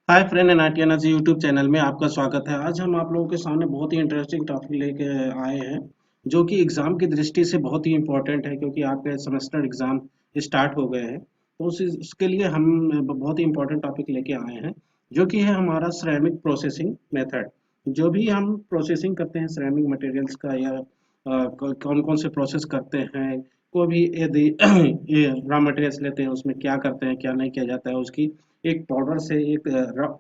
Hi friend NRT energy YouTube channel में आपका स्वागत है। आज हम आप लोगों के सामने बहुत ही इंटरेस्टिंग टॉपिक लेके आए हैं जो कि एग्जाम की दृष्टि से बहुत ही इम्पोर्टेंट है, क्योंकि आपके सेमेस्टर एग्जाम स्टार्ट हो गए हैं। तो उसके लिए हम बहुत ही इम्पोर्टेंट टॉपिक लेके आए हैं, जो कि है हमारा सिरेमिक प्रोसेसिंग मेथड। जो भी हम प्रोसेसिंग करते हैं सिरेमिक मटेरियल्स का, या कौन कौन से प्रोसेस करते हैं, कोई भी यदि ये रॉ मटेरियल्स लेते हैं उसमें क्या करते हैं क्या नहीं किया जाता है, उसकी एक पाउडर से एक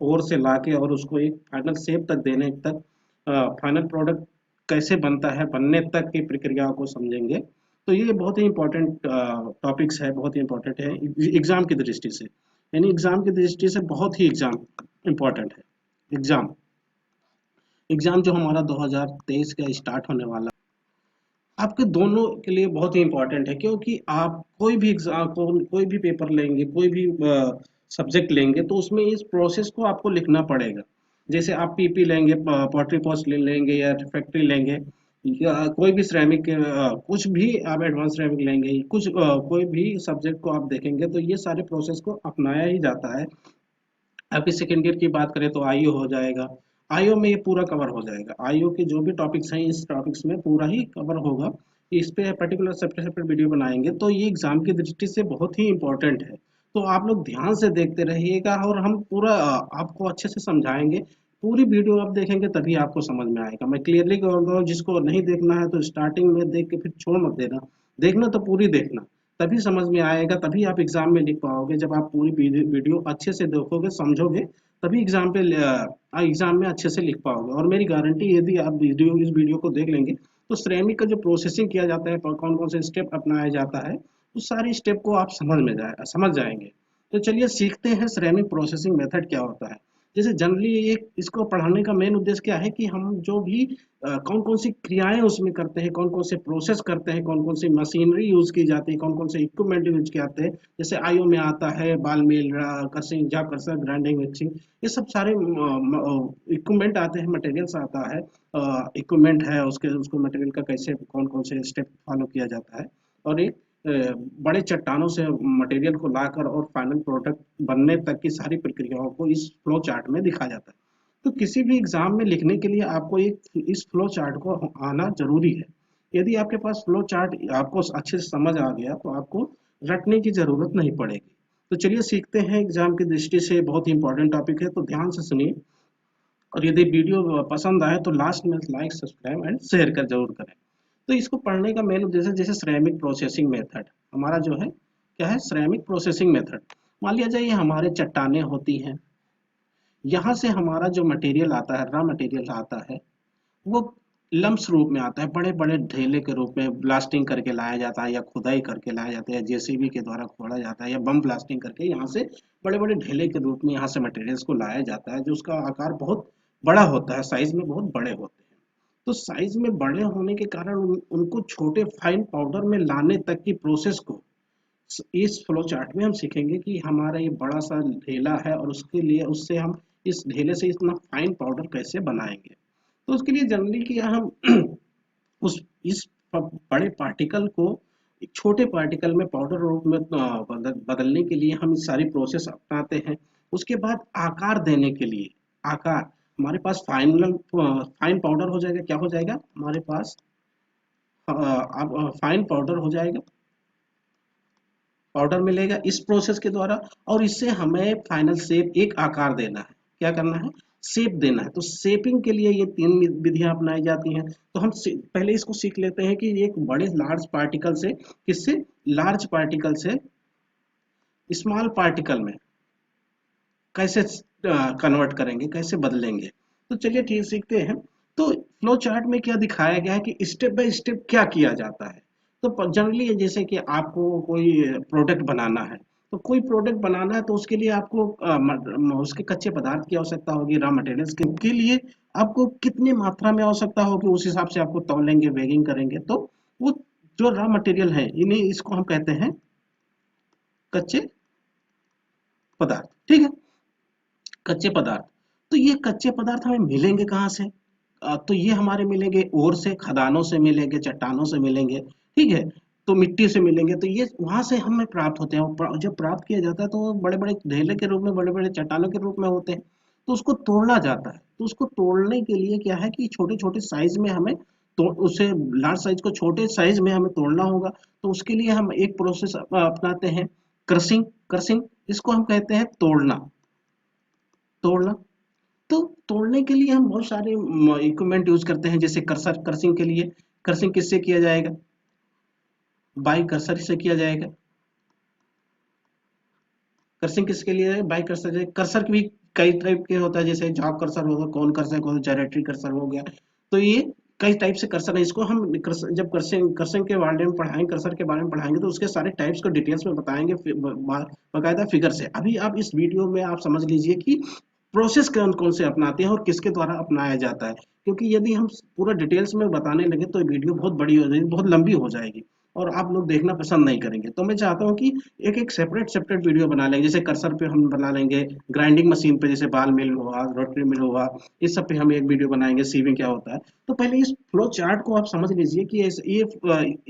ओर से लाके और उसको एक फाइनल शेप तक देने तक, फाइनल प्रोडक्ट कैसे बनता है बनने तक की प्रक्रिया को समझेंगे। तो ये बहुत ही इम्पोर्टेंट टॉपिक्स है, बहुत ही इम्पोर्टेंट है एग्जाम की दृष्टि से। यानी एग्जाम की दृष्टि से बहुत ही एग्जाम इम्पोर्टेंट है। एग्जाम एग्जाम जो हमारा 2023 का स्टार्ट होने वाला आपके दोनों के लिए बहुत ही इम्पोर्टेंट है, क्योंकि आप कोई भी एग्जाम कोई भी पेपर लेंगे, कोई भी सब्जेक्ट लेंगे, तो उसमें इस प्रोसेस को आपको लिखना पड़ेगा। जैसे आप पीपी लेंगे, पॉटरी पोस्ट लेंगे या फैक्ट्री लेंगे, या कोई भी सिरेमिक कुछ भी आप एडवांस सिरेमिक लेंगे, कोई भी सब्जेक्ट को आप देखेंगे तो ये सारे प्रोसेस को अपनाया ही जाता है। आपकी सेकेंड ईयर की बात करें तो आईओ हो जाएगा। आईओ में ये पूरा कवर हो जाएगा, आईओ के जो भी टॉपिक्स हैं इस टॉपिक्स में पूरा ही कवर होगा। इस पे पर्टिकुलर सेपरेट सेपरेट वीडियो बनाएंगे, तो ये एग्जाम की दृष्टि से बहुत ही इंपॉर्टेंट है। तो आप लोग ध्यान से देखते रहिएगा और हम पूरा आपको अच्छे से समझाएंगे। पूरी वीडियो आप देखेंगे तभी आपको समझ में आएगा। मैं क्लियरली कह रहा हूँ, जिसको नहीं देखना है तो स्टार्टिंग में देख के फिर छोड़ मत देना, देखना तो पूरी देखना, तभी समझ में आएगा, तभी आप एग्जाम में लिख पाओगे। जब आप पूरी वीडियो अच्छे से देखोगे समझोगे, तभी एग्जाम में अच्छे से लिख पाओगे। और मेरी गारंटी, यदि आप इस वीडियो को देख लेंगे तो सिरेमिक का जो प्रोसेसिंग किया जाता है, कौन कौन से स्टेप अपनाया जाता है, उस सारी स्टेप को आप समझ जाएंगे। तो चलिए सीखते हैं सिरेमिक प्रोसेसिंग मेथड क्या होता है। जैसे जनरली एक इसको पढ़ाने का मेन उद्देश्य क्या है कि हम जो भी कौन कौन सी क्रियाएं उसमें करते हैं, कौन कौन से प्रोसेस करते हैं, कौन कौन सी मशीनरी यूज की जाती है, कौन कौन से इक्विपमेंट यूज किए जाते हैं। जैसे आईओ में आता है ball mill, crushing, jaw crusher, grinding, mixing, ये सब सारे इक्विपमेंट आते हैं, मटेरियल्स आता है, इक्विपमेंट है, उसके उसको मटेरियल का कैसे कौन कौन से स्टेप फॉलो किया जाता है। और एक बड़े चट्टानों से मटेरियल को लाकर और फाइनल प्रोडक्ट बनने तक की सारी प्रक्रियाओं को इस फ्लो चार्ट में दिखा जाता है। तो किसी भी एग्जाम में लिखने के लिए आपको एक इस फ्लो चार्ट को आना जरूरी है। यदि आपके पास फ्लो चार्ट आपको अच्छे से समझ आ गया तो आपको रटने की जरूरत नहीं पड़ेगी। तो चलिए सीखते हैं, एग्जाम की दृष्टि से बहुत ही इंपॉर्टेंट टॉपिक है, तो ध्यान से सुनिए। और यदि वीडियो पसंद आए तो लास्ट में लाइक, सब्सक्राइब एंड शेयर कर जरूर करें। तो इसको पढ़ने का मेन उद्देश्य, जैसे सिरेमिक प्रोसेसिंग मेथड हमारा जो है क्या है, सिरेमिक प्रोसेसिंग मेथड। मान लिया जाए ये हमारे चट्टाने होती हैं, यहाँ से हमारा जो मटेरियल आता है, रॉ मटेरियल आता है, वो लम्स रूप में आता है, बड़े बड़े ढेले के रूप में ब्लास्टिंग करके लाया जाता है, या खुदाई करके लाया जाता है, या जेसीबी के द्वारा खोदा जाता है, या बम ब्लास्टिंग करके यहाँ से बड़े बड़े ढेले के रूप में यहाँ से मटेरियल्स को लाया जाता है, जो उसका आकार बहुत बड़ा होता है, साइज में बहुत बड़े होते हैं। तो साइज में बड़े होने के कारण उनको छोटे फाइन पाउडर में लाने तक की प्रोसेस को इस फ्लो चार्ट में हम सीखेंगे कि हमारा ये बड़ा सा ढेला है और उसके लिए उससे हम इस ढेले से इतना फाइन पाउडर कैसे बनाएंगे। तो उसके लिए जनरली कि हम उस इस बड़े पार्टिकल को एक छोटे पार्टिकल में पाउडर रूप में बदलने के लिए हम इस सारी प्रोसेस अपनाते हैं। उसके बाद आकार देने के लिए, आकार हमारे पास फाइन पाउडर हो जाएगा, क्या हो जाएगा हमारे पास, अब फाइन पाउडर हो जाएगा, पाउडर मिलेगा इस प्रोसेस के द्वारा। और इससे हमें फाइनल शेप, एक आकार देना है, क्या करना है, शेप देना है। तो शेपिंग के लिए ये तीन विधियां अपनाई जाती हैं। तो हम पहले इसको सीख लेते हैं कि एक बड़े लार्ज पार्टिकल से, किससे, लार्ज पार्टिकल से स्मॉल पार्टिकल में कैसे कन्वर्ट करेंगे, कैसे बदलेंगे। तो चलिए ठीक सीखते हैं। तो फ्लो चार्ट में क्या दिखाया गया है कि स्टेप बाय स्टेप क्या किया जाता है। तो जनरली जैसे कि आपको कोई प्रोडक्ट बनाना है, तो कोई प्रोडक्ट बनाना है तो उसके लिए आपको उसके कच्चे पदार्थ की आवश्यकता होगी, रॉ मटेरियल्स के लिए आपको कितनी मात्रा में आवश्यकता होगी, उस हिसाब से आपको तौलेंगे, वेगिंग करेंगे। तो वो जो रॉ मटेरियल है, इन्हें इसको हम कहते हैं कच्चे पदार्थ, ठीक है, कच्चे पदार्थ। तो ये कच्चे पदार्थ हमें मिलेंगे कहाँ से? तो ये हमारे मिलेंगे ओर से, खदानों से मिलेंगे, चट्टानों से मिलेंगे, ठीक है, तो मिट्टी से मिलेंगे। तो ये वहां से हमें प्राप्त होते हैं, और जब प्राप्त किया जाता है तो बड़े बड़े ढेले के रूप में, बड़े बड़े चट्टानों के रूप में होते हैं। तो उसको तोड़ना जाता है। तो उसको तोड़ने के लिए क्या है कि छोटे छोटे साइज में हमें तो उसे लार्ज साइज को छोटे साइज में हमें तोड़ना होगा। तो उसके लिए हम एक प्रोसेस अपनाते हैं, क्रशिंग। क्रशिंग इसको हम कहते हैं तोड़ना। तोड़ना। तो तोड़ने के लिए हम बहुत सारे इक्विपमेंट यूज करते हैं, जैसे कर्सर। क्रशिंग के लिए क्रशिंग किससे किया जाएगा? बाई कर्सर से किया जाएगा। कर्सर किसके लिए है? By cursor. कर्सर भी कई टाइप के होता है, जैसे जॉब कर्सर होगा, कौन कर्सर हो, जायरेटरी कर्सर हो गया। तो ये कई टाइप से कर्सर है। इसको हम जब कर्सर कर्सर के बारे में पढ़ाएंगे, कर्सर के बारे में पढ़ाएंगे, तो उसके सारे टाइप्स को डिटेल्स में बताएंगे बाकायदा फिगर से। अभी आप इस वीडियो में आप समझ लीजिए कि प्रोसेस कौन कौन से अपनाते हैं और किसके द्वारा अपनाया जाता है। क्योंकि यदि हम पूरा डिटेल्स में बताने लगे तो वीडियो बहुत बड़ी हो जाएगी, बहुत लंबी हो जाएगी, और आप लोग देखना पसंद नहीं करेंगे। तो मैं चाहता हूँ कि एक एक सेपरेट सेपरेट वीडियो बना लेंगे। जैसे कर्सर पे हम बना लेंगे, ग्राइंडिंग मशीन पे जैसे बाल मिल हुआ, रोटरी मिल हुआ, इस सब पे हम एक वीडियो बनाएंगे, सीविंग क्या होता है। तो पहले इस फ्लो चार्ट को आप समझ लीजिए कि ये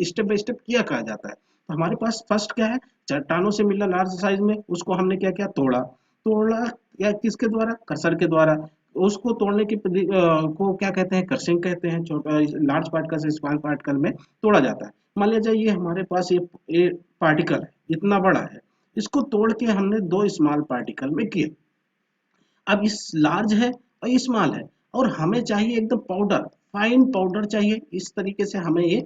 स्टेप बाय स्टेप किया कहा जाता है। तो हमारे पास फर्स्ट क्या है, चट्टानों से मिला लार्ज साइज में, उसको हमने क्या किया, तोड़ा। तोड़ा या किसके द्वारा? कर्सर के द्वारा। उसको तोड़ने की को क्या कहते हैं? क्रशिंग कहते हैं। छोटा लार्ज पार्टिकल से स्मॉल पार्टिकल में तोड़ा जाता है। मान लीजिए ये हमारे पास ये पार्टिकल है, इतना बड़ा है, इसको तोड़ के हमने दो स्मॉल पार्टिकल में किया। अब इस लार्ज है और स्मॉल है, और हमें चाहिए एकदम पाउडर, फाइन पाउडर चाहिए। इस तरीके से हमें ये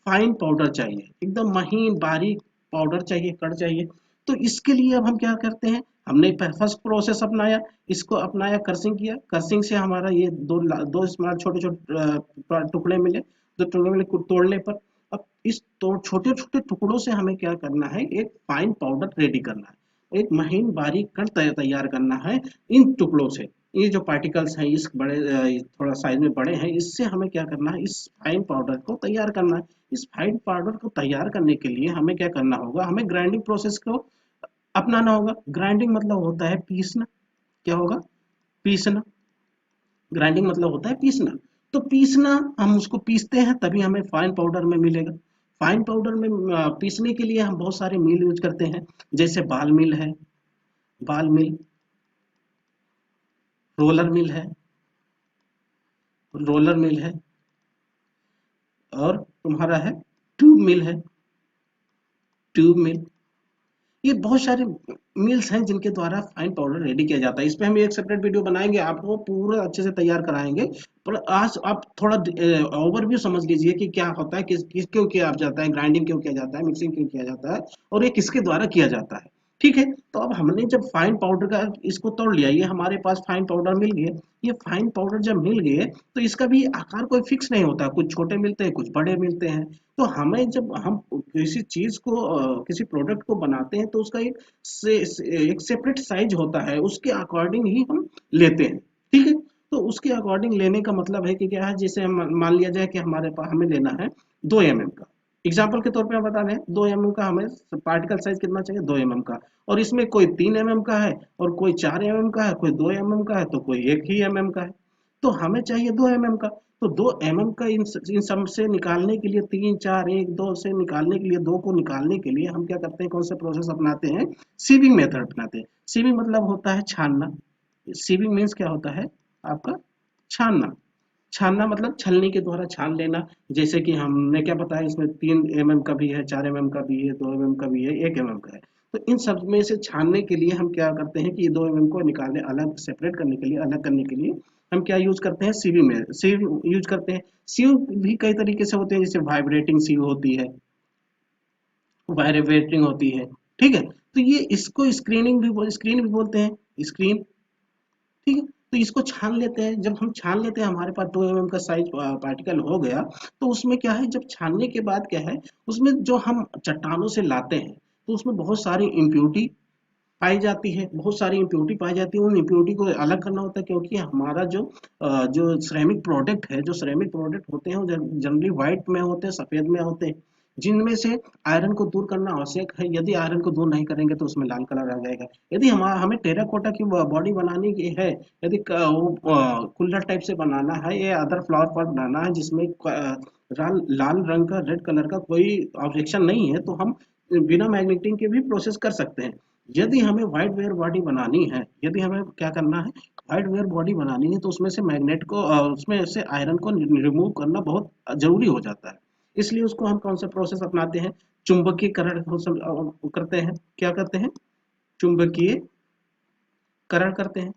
फाइन पाउडर चाहिए, एकदम महीन बारीक पाउडर चाहिए, कड़ चाहिए। तो इसके लिए अब हम क्या करते हैं, हमने फर्स्ट प्रोसेस अपनाया, इसको अपनाया, कर्सिंग किया। कर्सिंग से हमारा ये दो स्मॉल छोटे छोटे टुकड़े मिले। दो टुकड़े मिले तोड़ने पर। अब इस छोटे छोटे टुकड़ों से हमें क्या करना है, एक फाइन पाउडर रेडी करना है, एक महीन बारीक कण तैयार करना है इन टुकड़ों से। ये जो पार्टिकल्स हैं, इस बड़े थोड़ा साइज में बड़े हैं, इससे हमें क्या करना है, इस फाइन पाउडर को तैयार करना है। इस फाइन पाउडर को तैयार करने के लिए हमें क्या करना होगा, हमें ग्राइंडिंग प्रोसेस को अपनाना होगा। ग्राइंडिंग मतलब होता है पीसना। क्या होगा? पीसना। ग्राइंडिंग मतलब होता है पीसना। तो पीसना, हम उसको पीसते हैं तभी हमें फाइन पाउडर में मिलेगा। फाइन पाउडर में पीसने के लिए हम बहुत सारे मिल यूज करते हैं, जैसे बाल मिल है, बाल मिल, रोलर मिल है, रोलर मिल है, और तुम्हारा है ट्यूब मिल है, ट्यूब मिल। ये बहुत सारे मिल्स हैं जिनके द्वारा फाइन पाउडर रेडी किया जाता है। इस पे हम एक सेपरेट वीडियो बनाएंगे, आपको पूरा अच्छे से तैयार कराएंगे। पर आज आप थोड़ा ओवरव्यू समझ लीजिए कि क्या होता है, किस क्यों किया जाता है, ग्राइंडिंग क्यों किया जाता है, मिक्सिंग क्यों किया जाता है, और ये किसके द्वारा किया जाता है। ठीक है। तो अब हमने जब फाइन पाउडर का इसको तोड़ लिया, ये हमारे पास फाइन पाउडर मिल गए। ये फाइन पाउडर जब मिल गए, तो इसका भी आकार कोई फिक्स नहीं होता, कुछ छोटे मिलते हैं, कुछ बड़े मिलते हैं। तो हमें जब हम किसी चीज को किसी प्रोडक्ट को बनाते हैं, तो उसका एक सेपरेट साइज होता है, उसके अकॉर्डिंग ही हम लेते हैं। ठीक है। तो उसके अकॉर्डिंग लेने का मतलब है कि क्या है, जैसे हम मान लिया जाए कि हमारे पास हमें लेना है 2 mm का। एग्जाम्पल के तौर पे हम बता दें, 2 mm का हमें पार्टिकल साइज कितना चाहिए, 2 mm का। और इसमें कोई 3 mm का है, और कोई 4 mm का है, कोई 2 mm का है, तो कोई एक ही का है। तो हमें चाहिए 2 mm का। तो 2 mm का इन सब से निकालने के लिए, तीन चार एक दो से निकालने के लिए, दो को निकालने के लिए हम क्या करते हैं, कौन सा प्रोसेस अपनाते हैं, सीविंग मेथड अपनाते हैं। सीविंग मतलब होता है छानना। सीविंग मीन्स क्या होता है आपका, छानना। छानना मतलब छलनी के द्वारा छान लेना। जैसे कि हमने क्या बताया, इसमें 3 mm का भी है, 4 mm का भी है, 2 mm का भी है, 1 mm का है। तो इन सब में से छानने के लिए हम क्या करते हैं कि ये 2 mm को निकालने, अलग सेपरेट करने के लिए, अलग करने के लिए हम क्या यूज करते हैं, सीवी में सीव यूज करते हैं। सीव भी कई तरीके से होते हैं, जैसे वाइब्रेटिंग सीव होती है, वाइब्रेटिंग होती है। ठीक है। तो ये इसको स्क्रीन भी बोलते हैं, स्क्रीन। ठीक है। तो इसको छान लेते हैं। जब हम छान लेते हैं, हमारे पास 2 mm का साइज पार्टिकल हो गया। तो उसमें क्या है, जब छानने के बाद क्या है, उसमें जो हम चट्टानों से लाते हैं, तो उसमें बहुत सारी इम्प्यूरिटी पाई जाती है, बहुत सारी इम्प्योरिटी पाई जाती है। उन इम्प्योरिटी को अलग करना होता है, क्योंकि हमारा जो सिरेमिक प्रोडक्ट है, जो सिरेमिक प्रोडक्ट होते हैं, वो जनरली व्हाइट में होते हैं, सफेद में होते हैं, जिनमें से आयरन को दूर करना आवश्यक है। यदि आयरन को दूर नहीं करेंगे तो उसमें लाल कलर आ जाएगा। यदि हमें टेराकोटा की बॉडी बनानी की है, यदि कुल्लर टाइप से बनाना है, या अदर फ्लावर पॉट बनाना है जिसमें लाल रंग का, रेड कलर का कोई ऑब्जेक्शन नहीं है, तो हम बिना मैग्नेटिंग के भी प्रोसेस कर सकते हैं। यदि हमें व्हाइट वेयर बॉडी बनानी है, यदि हमें क्या करना है, व्हाइट वेयर बॉडी बनानी है तो उसमें से मैग्नेट को उसमें से आयरन को रिमूव करना बहुत जरूरी हो जाता है। इसलिए उसको हम कौन सा प्रोसेस अपनाते हैं, चुंबकीकरण करते हैं। क्या करते हैं, चुंबकीयकरण करते हैं।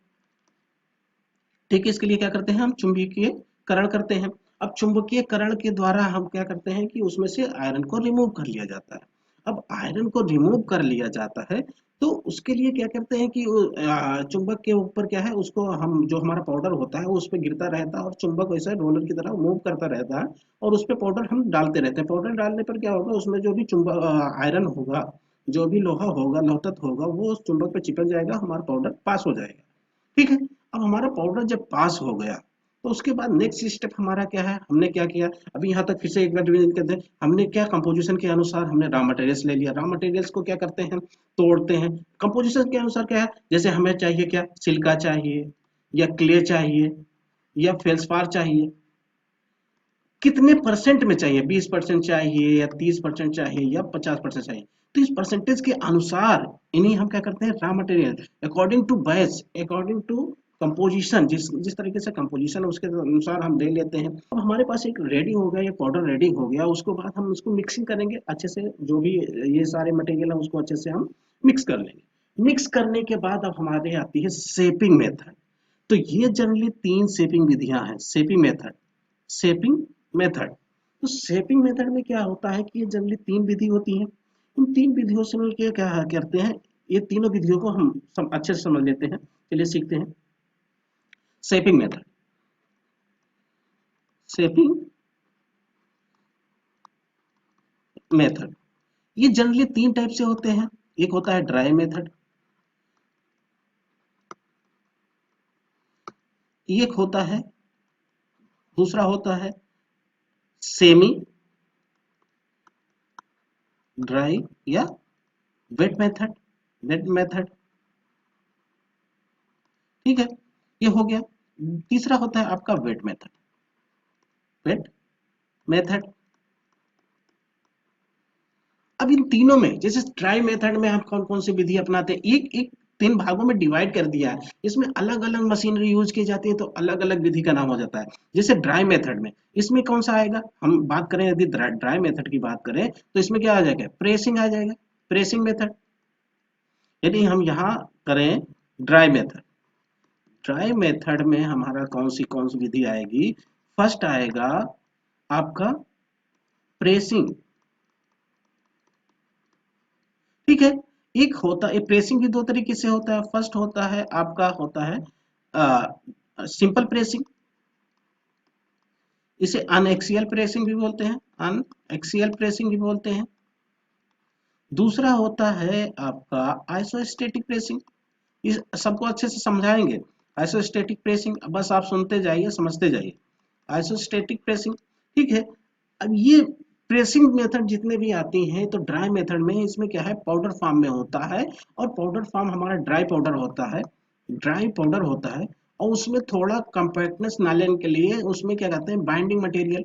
ठीक है, इसके लिए क्या करते हैं, हम चुंबकीयकरण करते हैं। अब चुंबकीयकरण के द्वारा हम क्या करते हैं कि उसमें से आयरन को रिमूव कर लिया जाता है। अब आयरन को रिमूव कर लिया जाता है तो उसके लिए क्या करते हैं कि चुंबक के ऊपर क्या है, उसको हम जो हमारा पाउडर होता है वो उस पर गिरता रहता है और चुंबक वैसे रोलर की तरह मूव करता रहता है और उस पर पाउडर हम डालते रहते हैं। पाउडर डालने पर क्या होगा, उसमें जो भी चुंबक आयरन होगा, जो भी लोहा होगा, लौहतत्व होगा, वो उस चुंबक पे चिपक जाएगा, हमारा पाउडर पास हो जाएगा। ठीक है, अब हमारा पाउडर जब पास हो गया तो उसके बाद नेक्स्ट स्टेप हमारा क्या है, हमने क्या किया, अभी यहाँ तक फिर से एक बार रिवीजन करते हैं। हमने क्या, कंपोजिशन के अनुसार हमने रॉ मटेरियल्स ले लिया, रॉ मटेरियल्स को क्या करते हैं, तोड़ते हैं। कंपोजिशन के अनुसार क्या है, जैसे हमें चाहिए क्या, सिलिका चाहिए या क्ले चाहिए या फेल्सपार चाहिए, कितने परसेंट में चाहिए, 20% चाहिए या 30% चाहिए या 50% चाहिए, तो इस परसेंटेज के अनुसार इन्हीं हम क्या करते हैं, raw material according to batch, according to composition, जिस जिस तरीके से कंपोजिशन है उसके अनुसार हम ले लेते हैं। अब हमारे पास एक रेडी हो गया, ये पाउडर रेडी हो गया, उसके बाद हम उसको मिक्सिंग करेंगे अच्छे से, जो भी ये सारे मटेरियल है उसको अच्छे से हम मिक्स कर लेंगे। मिक्स करने के बाद अब हमारे आती है शेपिंग मेथड। तो ये जनरली 3 शेपिंग विधियां हैं, शेपिंग मेथड, शेपिंग मेथड। तो शेपिंग मेथड में क्या होता है कि ये जनरली 3 विधि होती हैं। इन 3 विधियों से मिलकर क्या करते हैं, ये तीनों विधियों को हम अच्छे से समझ लेते हैं। चलिए सीखते हैं। शेपिंग मेथड, शेपिंग मेथड ये जनरली 3 टाइप से होते हैं। एक होता है ड्राई मेथड, एक होता है, दूसरा होता है सेमी ड्राई या वेट मेथड, वेट मेथड। ठीक है, ये हो गया। तीसरा होता है आपका वेट मेथड, वेट मेथड। अब इन तीनों में जैसे ट्राई मेथड में हम कौन कौन सी विधि अपनाते हैं, एक एक 3 भागों में डिवाइड कर दिया है। इसमें अलग अलग मशीनरी यूज की जाती है तो अलग अलग विधि का नाम हो जाता है। जैसे ड्राई मेथड में इसमें कौन सा आएगा, हम बात करें यदि ड्राई मेथड की बात करें तो इसमें क्या आ जाएगा, प्रेसिंग आ जाएगा, प्रेसिंग मेथड। यदि हम यहाँ करें ड्राई मेथड, ड्राई मेथड में हमारा कौन सी विधि आएगी, फर्स्ट आएगा आपका प्रेसिंग। ठीक है, एक होता है प्रेसिंग भी 2 तरीके से होता है। फर्स्ट होता है आपका होता है सिंपल प्रेसिंग, इसे अनएक्सियल प्रेसिंग भी बोलते हैं, अनएक्सियल प्रेसिंग भी बोलते हैं। दूसरा होता है आपका आइसोस्टेटिक प्रेसिंग, इस सबको अच्छे से समझाएंगे। आइसोस्टेटिक प्रेसिंग बस आप सुनते जाइए, समझते जाइए, आइसोस्टेटिक प्रेसिंग। ठीक है, अब ये प्रेसिंग मेथड जितने भी आती हैं तो ड्राई मेथड में इसमें क्या है, पाउडर फॉर्म में होता है और पाउडर फॉर्म हमारा ड्राई पाउडर होता है, ड्राई पाउडर होता है। और उसमें थोड़ा कंपैक्टनेस लाने के लिए उसमें क्या कहते हैं, बाइंडिंग मटेरियल,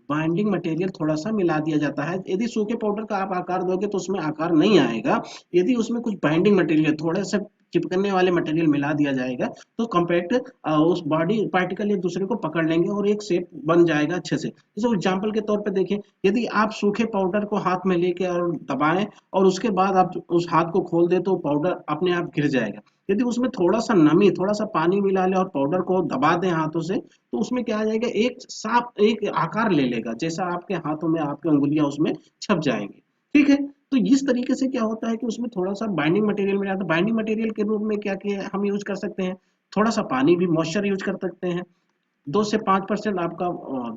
बाइंडिंग मटेरियल थोड़ा सा मिला दिया जाता है। यदि सूखे पाउडर का आप आकार दोगे तो उसमें आकार नहीं आएगा। यदि उसमें कुछ बाइंडिंग मटेरियल, थोड़े से चिपकने वाले मटेरियल मिला दिया जाएगा तो कॉम्पैक्ट उस बॉडी पार्टिकल एक दूसरे को पकड़ लेंगे और एक शेप बन जाएगा अच्छे से। जैसे एग्जांपल के तौर पे देखें, यदि आप सूखे पाउडर को हाथ में लेके और दबाएं और उसके बाद आप उस हाथ को खोल दे तो पाउडर अपने आप गिर जाएगा। यदि उसमें थोड़ा सा नमी, थोड़ा सा पानी मिला ले और पाउडर को दबा दें हाथों से तो उसमें क्या आ जाएगा, एक साफ एक आकार ले लेगा, जैसा आपके हाथों में आपकी उंगलियां उसमें छप जाएंगी। ठीक है, तो इस तरीके से क्या होता है कि उसमें थोड़ा सा बाइंडिंग मटेरियल मिला, तो बाइंडिंग मटेरियल के रूप में क्या किया हम यूज कर सकते हैं, थोड़ा सा पानी भी, मॉइस्चर यूज कर सकते हैं। 2 से 5% आपका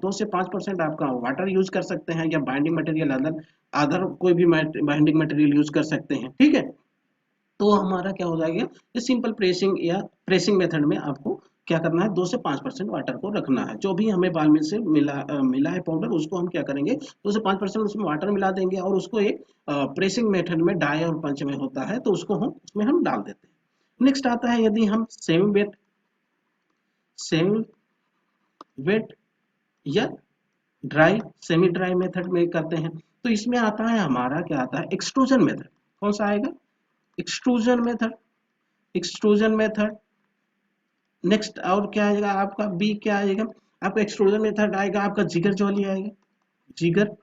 2 से 5% आपका वाटर यूज कर सकते हैं या बाइंडिंग मटेरियल अदर अदर कोई भी बाइंडिंग मटेरियल यूज कर सकते हैं। ठीक है, तो हमारा क्या हो जाएगा, ये सिंपल प्रेसिंग या प्रेसिंग मेथड में आपको क्या करना है, 2 से 5% वाटर को रखना है। जो भी हमें बाल में से मिला है पाउडर, उसको हम क्या करेंगे, 2 से 5% उसमें वाटर मिला देंगे और उसको एक प्रेसिंग मेथड में डाई और पंच में होता है तो उसको हम उसमें हम डाल देते हैं। नेक्स्ट आता है, यदि हम सेमी वेट या ड्राई सेमी ड्राई मेथड में करते हैं तो इसमें आता है हमारा क्या आता है, एक्सट्रूजन मेथड। कौन सा आएगा, extrusion method. Extrusion method next और क्या आएगा आपका, बी क्या आएगा आपका, एक्सट्रूजन मेथड आएगा आपका, जिगर जोली आएगा, जिगर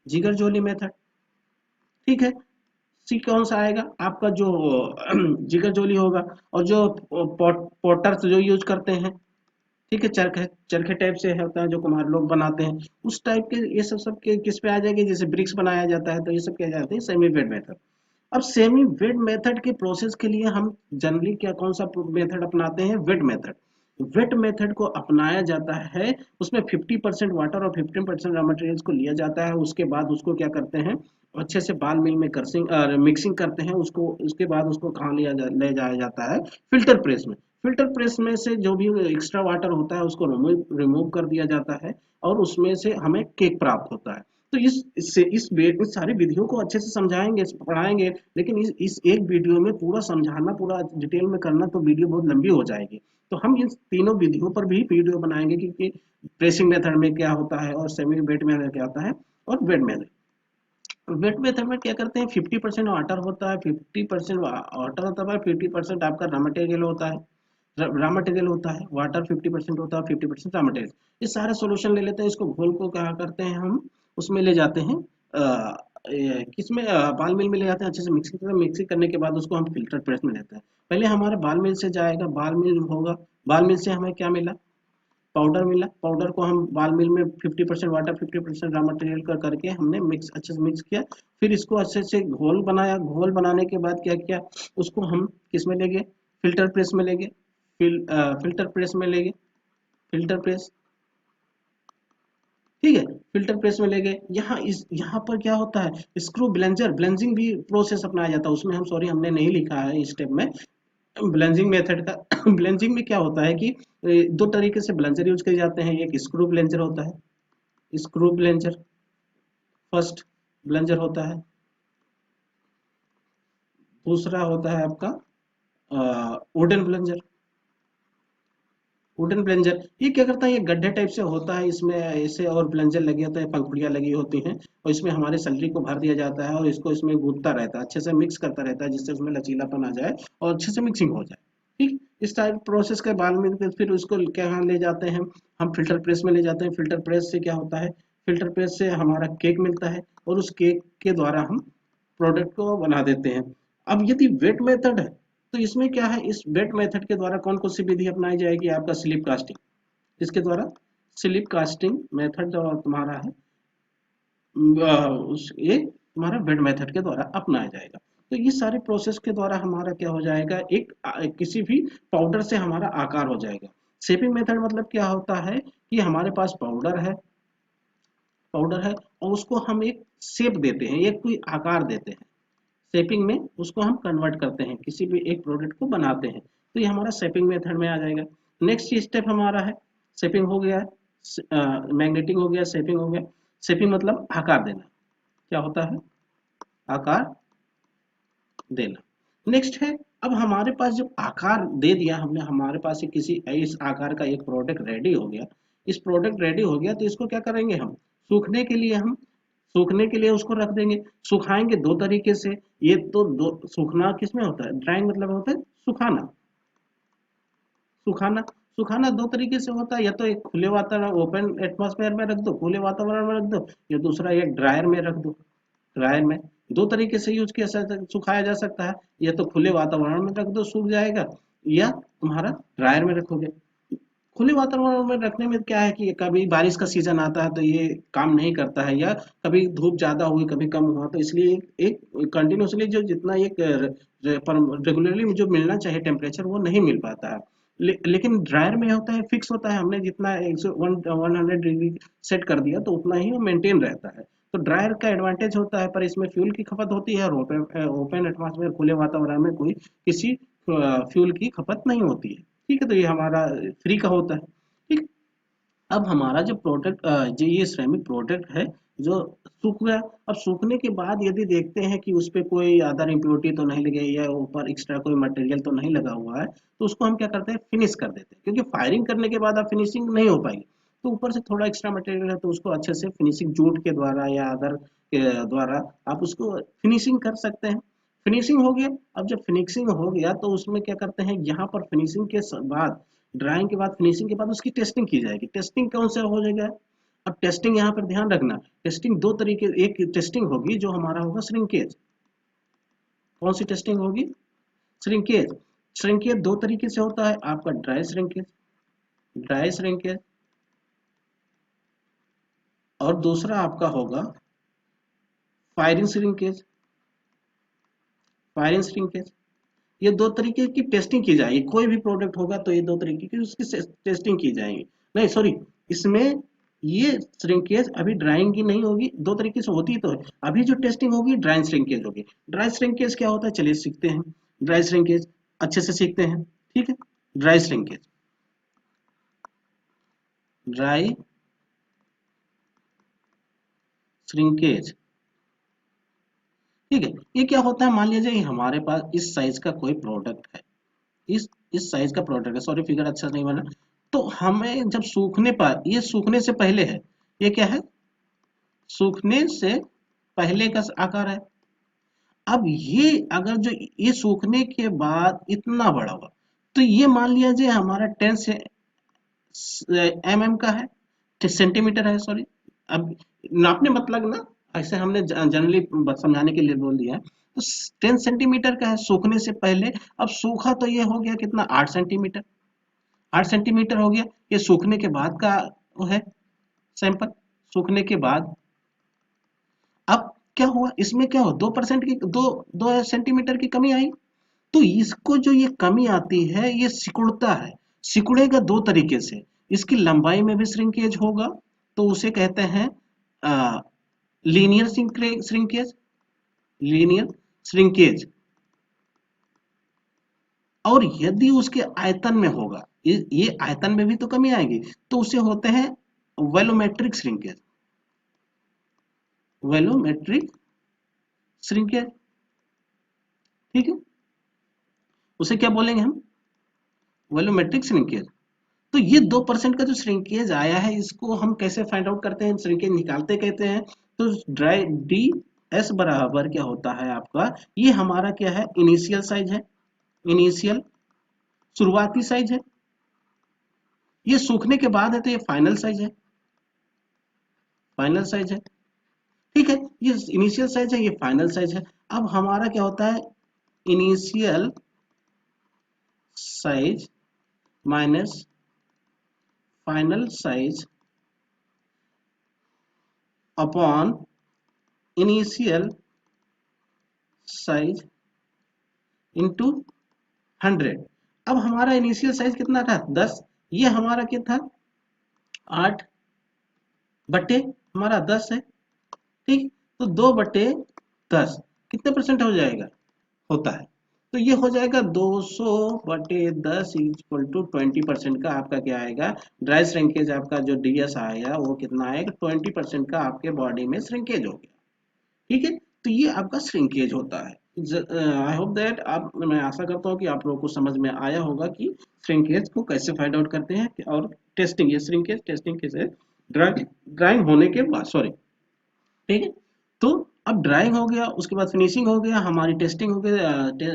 जिगर जोली मेथड। ठीक है। सी कौन सा आएगा आपका, जो जिगर जोली होगा। और जो पोटर्स जो यूज करते हैं, ठीक है, चरखे चरखे टाइप से होता है जो कुम्हार लोग बनाते हैं, उस टाइप के ये सब के किस पे आ जाएंगे, जैसे ब्रिक्स बनाया जाता है तो ये सब क्या जाते हैं, सेमी वेट मेथड। अब सेमी वेट मेथड के प्रोसेस के लिए हम जनरली क्या कौन सा मेथड अपनाते हैं, वेट मेथड। वेट मेथड को अपनाया जाता है, उसमें 50% वाटर और 15% रॉ मटेरियल्स को लिया जाता है, उसके बाद उसको क्या करते हैं, अच्छे से बाल मिल में कर्सिंग मिक्सिंग करते हैं उसको, उसके बाद उसको कहाँ ले जाया जाता है, फिल्टर प्रेस में। फिल्टर प्रेस में से जो भी एक्स्ट्रा वाटर होता है उसको रिमूव कर दिया जाता है, और उसमें से हमें केक प्राप्त होता है। तो इस सारी विधियों को अच्छे से समझाएंगे, पढ़ाएंगे, लेकिन इस एक वीडियो में पूरा समझाना, पूरा डिटेल में करना तो वीडियो बहुत लंबी हो जाएगी। तो हम इन तीनों विधियों पर भी वीडियो बनाएंगे, क्योंकि प्रेसिंग मेथड में क्या होता है, और सेमी वेट मेथड क्या होता है, और वेट मेथड। वेट मेथड में क्या करते हैं, 50% वाटर होता है, 50% वाटर होता है, 50% आपका रॉ मटेरियल होता है, रॉ मटेरियल होता है, वाटर 50% होता है, 50% रॉ मटेरियल। ये सारे सॉल्यूशन ले लेते हैं, इसको घोल को क्या करते हैं हम, उसमें ले जाते हैं, किसमें, बाल मिल में ले जाते हैं, अच्छे से मिक्सिंग करते हैं, मिक्सिंग करने के बाद उसको हम फिल्टर प्रेस में लेते हैं। पहले हमारे बाल मिल से जाएगा, बाल मिल होगा, बाल मिल से हमें क्या मिला, पाउडर मिला, पाउडर को हम बाल मिल में 50% वाटर 50% रॉ मटेरियल कर करके हमने मिक्स अच्छे से मिक्स किया। फिर इसको अच्छे से घोल बनाया, घोल बनाने के बाद क्या किया, उसको हम किस में ले गए, फिल्टर प्रेस में ले गए, फिल्टर प्रेस में ले गए, फिल्टर प्रेस, ठीक है, फिल्टर प्रेस में ले गए। यहाँ पर क्या होता है, स्क्रू ब्लेंजर ब्लेंजिंग भी प्रोसेस अपनाया जाता है उसमें, हम सॉरी हमने नहीं लिखा है इस स्टेप में, ब्लेंजिंग मेथड का। ब्लेंजिंग में क्या होता है कि दो तरीके से ब्लेंजर यूज किए जाते हैं, एक स्क्रू ब्लेंजर होता है, स्क्रू ब्लेंजर फर्स्ट ब्लेंजर होता है, दूसरा होता है आपका वुडन ब्लेंजर। वुडन ब्लेंजर ये क्या करता है, ये गड्ढे टाइप से होता है, इसमें ऐसे और ब्लेंजर लगे होते हैं, पंखुड़ियाँ लगी होती हैं, और इसमें हमारे सैलरी को भर दिया जाता है, और इसको इसमें गूंथता रहता है, अच्छे से मिक्स करता रहता है, जिससे उसमें लचीलापन आ जाए और अच्छे से मिक्सिंग हो जाए। ठीक, इस टाइप प्रोसेस के बाद में फिर उसको क्या ले जाते हैं, हम फिल्टर प्रेस में ले जाते हैं। फिल्टर प्रेस से क्या होता है, फिल्टर प्रेस से हमारा केक मिलता है, और उस केक के द्वारा हम प्रोडक्ट को बना देते हैं। अब यदि वेट मेथड है, तो इसमें क्या है, इस वेट मेथड के द्वारा कौन कौन सी विधि अपनाई जाएगी, आपका स्लिप कास्टिंग, इसके द्वारा स्लिप कास्टिंग मेथड जो तुम्हारा है, ये तुम्हारा वेट मेथड के द्वारा अपनाया जाएगा। तो ये सारे प्रोसेस के द्वारा हमारा क्या हो जाएगा, एक किसी भी पाउडर से हमारा आकार हो जाएगा। शेपिंग मेथड मतलब क्या होता है कि हमारे पास पाउडर है और उसको हम एक शेप देते हैं, एक कोई आकार देते हैं, शेपिंग में उसको हम कन्वर्ट करते हैं, किसी भी एक प्रोडक्ट को बनाते हैं, तो ये हमारा शेपिंग मेथड में आ जाएगा। नेक्स्ट स्टेप हमारा है, शेपिंग हो गया, मैग्नेटिंग हो गया, शेपिंग हो गया। शेपिंग मतलब आकार देना, क्या होता है, आकार देना। नेक्स्ट है, अब हमारे पास जब आकार दे दिया हमने, हमारे पास किसी इस आकार का एक प्रोडक्ट रेडी हो गया, इस प्रोडक्ट रेडी हो गया तो इसको क्या करेंगे हम, सूखने के लिए हम सूखने के लिए उसको रख देंगे। सुखाएंगे दो तरीके से, ये तो दो सूखना किसमें होता है, ड्राइंग मतलब होता है सुखाना, सुखाना सुखाना दो तरीके से होता है, या तो एक खुले वातावरण ओपन एटमॉस्फेयर में रख दो, खुले वातावरण में रख दो, या दूसरा एक ड्रायर में रख दो। ड्रायर में दो तरीके से यूज किया सुखाया जा सकता है, या तो खुले वातावरण में रख दो सूख जाएगा, या तुम्हारा ड्रायर में रखोगे। खुले वातावरण में रखने में क्या है कि कभी बारिश का सीजन आता है तो ये काम नहीं करता है, या कभी धूप ज्यादा हुई कभी कम हुआ, तो इसलिए एक कंटिन्यूसली जो जितना एक रेगुलरली जो मिलना चाहिए टेम्परेचर वो नहीं मिल पाता है। लेकिन ड्रायर में होता है, फिक्स होता है, हमने जितना 100 डिग्री सेट कर दिया तो उतना ही वो मेंटेन रहता है। तो ड्रायर का एडवांटेज होता है, पर इसमें फ्यूल की खपत होती है, और ओपन एटमॉस्फेयर खुले वातावरण में कोई किसी फ्यूल की खपत नहीं होती है। ठीक है, तो ये हमारा फ्री का होता है। ठीक, अब हमारा जो प्रोडक्ट जो ये सिरेमिक प्रोडक्ट है जो सूख गया, अब सूखने के बाद यदि देखते हैं कि उस पे कोई अदर इम्प्योरिटी तो नहीं लगी है, ऊपर एक्स्ट्रा कोई मटेरियल तो नहीं लगा हुआ है, तो उसको हम क्या करते हैं, फिनिश कर देते हैं, क्योंकि फायरिंग करने के बाद अब फिनिशिंग नहीं हो पाएगी। तो ऊपर से थोड़ा एक्स्ट्रा मटेरियल है तो उसको अच्छे से फिनिशिंग जूट के द्वारा या अदर के द्वारा आप उसको फिनिशिंग कर सकते हैं। फिनिशिंग हो गया। अब जब फिनिशिंग हो गया तो उसमें क्या करते हैं, यहाँ पर फिनिशिंग के बाद, ड्राइंग के बाद, फिनिशिंग के बाद उसकी टेस्टिंग की जाएगी। टेस्टिंग कौन सा हो जाएगा? अब टेस्टिंग यहाँ पर ध्यान रखना, टेस्टिंग दो तरीके, एक टेस्टिंग होगी जो हमारा होगा श्रिंकेज। कौन सी टेस्टिंग होगी? श्रिंकेज। श्रिंकेज दो तरीके से होता है, आपका ड्राई श्रिंकेज, ड्राई श्रिंकेज, और दूसरा आपका होगा फायरिंग श्रिंकेज, फायरिंग श्रिंकेज। ये दो तरीके की टेस्टिंग की जाएगी, कोई भी प्रोडक्ट होगा तो ये दो तरीके की उसकी टेस्टिंग की जाएगी। नहीं सॉरी, इसमें ये श्रिंकेज अभी ड्राइंग की नहीं होगी, दो तरीके से होती तो है। अभी जो टेस्टिंग होगी ड्राई श्रिंकेज होगी। ड्राई श्रिंकेज क्या होता है, चलिए सीखते हैं। ड्राई श्रिंकेज अच्छे से सीखते हैं, ठीक है। ड्राई श्रिंकेज, ड्राई श्रिंकेज, ठीक है। ये क्या होता है, मान लीजिए हमारे पास इस साइज का कोई प्रोडक्ट है, इस साइज का प्रोडक्ट है, सॉरी फिगर अच्छा नहीं बना। तो हमें जब सूखने पर, ये सूखने से पहले है, ये क्या है, सूखने से पहले का आकार है। अब ये अगर जो ये सूखने के बाद इतना बड़ा हुआ, तो ये मान लिया जाए हमारा 10 से का है, सेंटीमीटर है, सॉरी। अब नापने मतलब ना, ऐसे हमने जनरली समझाने के लिए बोल दिया है। तो 10 सेंटीमीटर का है सूखने से पहले। अब सूखा तो ये हो गया कितना, 8 सेंटीमीटर। 8 सेंटीमीटर हो गया, ये सूखने के बाद का वो है सैंपल, सूखने के बाद। अब क्या हुआ, इसमें क्या हो, 2% की, दो सेंटीमीटर की कमी आई। तो इसको जो ये कमी आती है ये सिकुड़ता है, सिकुड़ेगा दो तरीके से। इसकी लंबाई में भी श्रिंकेज होगा, तो उसे कहते हैं लीनियर श्रिंकेज, लीनियर श्रिंकेज। और यदि उसके आयतन में होगा, ये आयतन में भी तो कमी आएगी, तो उसे होते हैं वेलोमेट्रिक श्रिंकेज, वेलोमेट्रिक श्रिंकेज, ठीक है। उसे क्या बोलेंगे हम, वेलोमेट्रिक श्रिंकेज। तो ये 2% का जो श्रिंकेज आया है, इसको हम कैसे फाइंड आउट करते हैं, श्रिंकेज निकालते कहते हैं। तो ड्राई डी एस बराबर क्या होता है आपका, ये हमारा क्या है, इनिशियल साइज है, इनिशियल शुरुआती साइज है। ये सूखने के बाद है तो ये फाइनल साइज है, फाइनल साइज है, ठीक है। ये इनिशियल साइज है, ये फाइनल साइज है। अब हमारा क्या होता है, initial size minus final size upon initial size into 100। अब हमारा इनिशियल साइज कितना था, 10। ये हमारा क्या था, 8 बटे हमारा 10 है, ठीक। तो 2/10 कितने परसेंट हो जाएगा, होता है। तो ये हो जाएगा 200/10 इक्वल टू 20% का आपका क्या आएगा, ड्राई श्रिंकेज। आपका जो डीएस आएगा वो कितना आएगा, 20% का आपके बॉडी में श्रिंकेज हो गया, ठीक है। तो ये आपका श्रिंकेज होता है। आई होप दैट आप, मैं आशा करता हूँ कि आप लोगों को समझ में आया होगा कि श्रिंकेज को कैसे फाइंड आउट करते हैं, और टेस्टिंग, ये श्रिंकेज टेस्टिंग कैसे, ड्राइंग होने के बाद, सॉरी, ठीक है। तो अब ड्राइंग हो गया, उसके बाद फिनिशिंग हो गया, हमारी टेस्टिंग हो गई,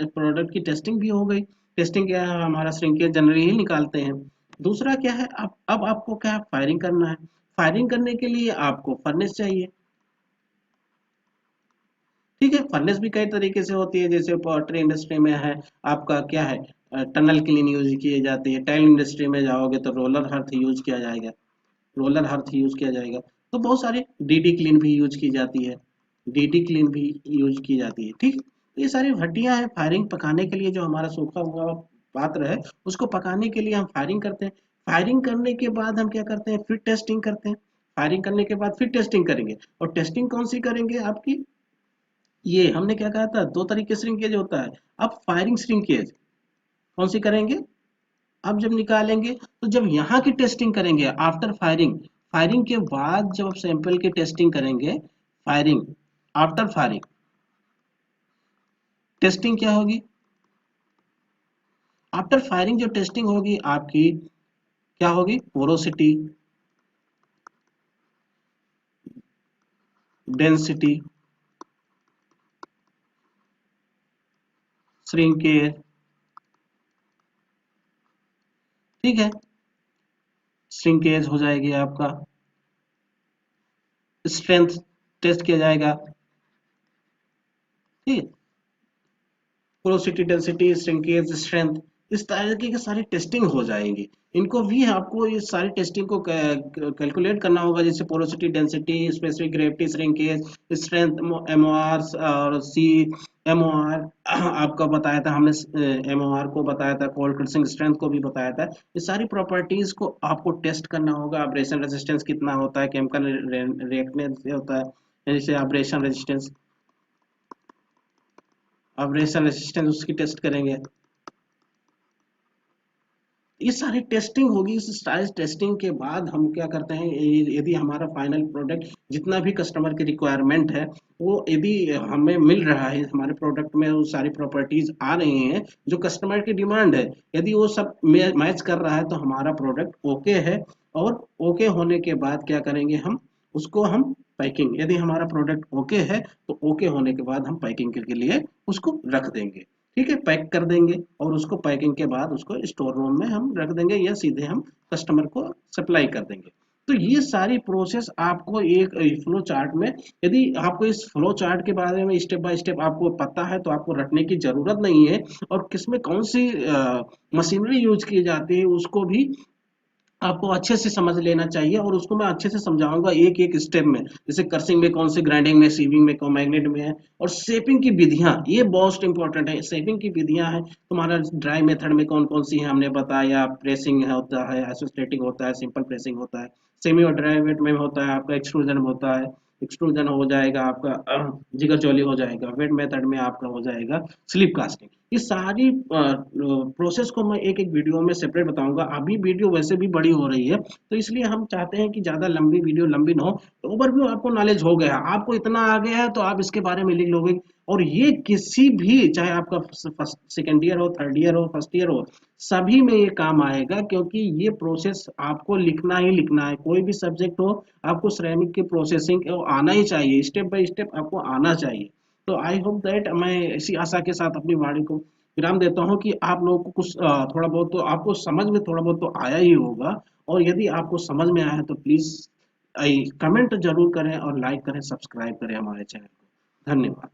प्रोडक्ट की टेस्टिंग भी हो गई। टेस्टिंग क्या है, हमारा श्रिंकेज जनरली ही निकालते हैं। दूसरा क्या है, अब आपको क्या फायरिंग करना है। फायरिंग करने के लिए आपको फर्नेस चाहिए, ठीक है। फर्नेस भी कई तरीके से होती है, जैसे पोल्ट्री इंडस्ट्री में है, आपका क्या है, टनल क्लीन यूज की जाती है। टाइल इंडस्ट्री में जाओगे तो रोलर हर्थ यूज किया जाएगा, रोलर हर्थ यूज किया जाएगा। तो बहुत सारे, डीडी क्लीन भी यूज की जाती है, डीडी क्लीन भी यूज की जाती है, ठीक। तो ये सारी भट्टियां हैं फायरिंग पकाने के लिए, जो हमारा सूखा हुआ पात्र है उसको पकाने के लिए हम फायरिंग करते हैं। फायरिंग करने के बाद हम क्या करते हैं, फिर टेस्टिंग करते हैं। फायरिंग करने के बाद फिर टेस्टिंग करेंगे, और टेस्टिंग कौन सी करेंगे आपकी, ये हमने क्या कहा था, दो तरीके श्रिंकेज होता है। अब फायरिंग श्रिंकेज कौन सी करेंगे, अब जब निकालेंगे तो जब यहाँ की टेस्टिंग करेंगे आफ्टर फायरिंग, फायरिंग के बाद जब आप सैंपल की टेस्टिंग करेंगे, फायरिंग, आफ्टर फायरिंग टेस्टिंग क्या होगी, आफ्टर फायरिंग जो टेस्टिंग होगी आपकी क्या होगी, पोरोसिटी, डेंसिटी, श्रिंकेज, ठीक है, श्रिंकेज हो जाएगी आपका, स्ट्रेंथ टेस्ट किया जाएगा, ठीक है, पोरोसिटी, डेंसिटी, श्रिंकेज, स्ट्रेंथ, इस तरीके की सारी टेस्टिंग हो जाएंगी। इनको भी आपको इस सारी टेस्टिंग को कैलकुलेट करना होगा, जैसे porosity, density, specific gravity, shrinkage, strength, MoR और सी एमओआर आपका बताया था हमने, एमओआर को बताया था, कोल्ड क्रशिंग स्ट्रेंथ को भी बताया था। ये सारी प्रॉपर्टीज को आपको टेस्ट करना होगा। अब्रेशन रेजिस्टेंस कितना होता है, केमिकल रिएक्टेंस होता है, जैसे अब्रेशन रेजिस्टेंस, अब्रेशन रेजिस्टेंस उसकी टेस्ट करेंगे। ये सारी टेस्टिंग होगी। इस सारी टेस्टिंग के बाद हम क्या करते हैं, यदि हमारा फाइनल प्रोडक्ट जितना भी कस्टमर की रिक्वायरमेंट है वो यदि हमें मिल रहा है, हमारे प्रोडक्ट में वो सारी प्रॉपर्टीज आ रही हैं जो कस्टमर की डिमांड है, यदि वो सब मैच कर रहा है तो हमारा प्रोडक्ट ओके है। और ओके होने के बाद क्या करेंगे, हम पैकिंग, यदि हमारा प्रोडक्ट ओके है तो ओके होने के बाद हम पैकिंग के लिए उसको रख देंगे, ठीक है, पैक कर देंगे और उसको पैकिंग के बाद उसको स्टोर रूम में हम रख देंगे या सीधे हम कस्टमर को सप्लाई कर देंगे। तो ये सारी प्रोसेस आपको एक फ्लो चार्ट में, यदि आपको इस फ्लो चार्ट के बारे में स्टेप बाय स्टेप आपको पता है तो आपको रटने की जरूरत नहीं है। और किसमें कौन सी मशीनरी यूज की जाती है उसको भी आपको अच्छे से समझ लेना चाहिए, और उसको मैं अच्छे से समझाऊंगा एक एक स्टेप में, जैसे कर्सिंग में कौन से, ग्राइंडिंग में, सीविंग में, कौन मैग्नेट में है, और शेपिंग की विधियां, ये बहुत इंपॉर्टेंट है। शेपिंग की विधियां है तुम्हारा ड्राई मेथड में कौन कौन सी है हमने बताया, प्रेसिंग होता है, आइसोस्टेटिक होता है, सिंपल प्रेसिंग होता है, सेमी और ड्राई वेट में होता है आपका एक्सट्रूजन होता है, एक्सट्रूजन हो जाएगा आपका जिगर जोली हो जाएगा, वेट मेथड में आपका हो जाएगा स्लिप कास्टिंग। ये सारी प्रोसेस को मैं एक एक वीडियो में सेपरेट बताऊंगा। अभी वीडियो वैसे भी बड़ी हो रही है तो इसलिए हम चाहते हैं कि ज्यादा लंबी वीडियो लंबी ना हो, ओवरव्यू आपको नॉलेज हो गया, आपको इतना आ गया है तो आप इसके बारे में लिख लोगे। और ये किसी भी, चाहे आपका सेकेंड ईयर हो, थर्ड ईयर हो, फर्स्ट ईयर हो, सभी में ये काम आएगा, क्योंकि ये प्रोसेस आपको लिखना ही लिखना है। कोई भी सब्जेक्ट हो आपको सिरेमिक की प्रोसेसिंग आना ही चाहिए, स्टेप बाय स्टेप आपको आना चाहिए। तो आई होप दैट, मैं इसी आशा के साथ अपनी वाणी को विराम देता हूँ कि आप लोगों को कुछ थोड़ा बहुत तो आपको समझ में थोड़ा बहुत तो आया ही होगा। और यदि आपको समझ में आया है तो प्लीज कमेंट जरूर करें और लाइक करें, सब्सक्राइब करें हमारे चैनल को। धन्यवाद।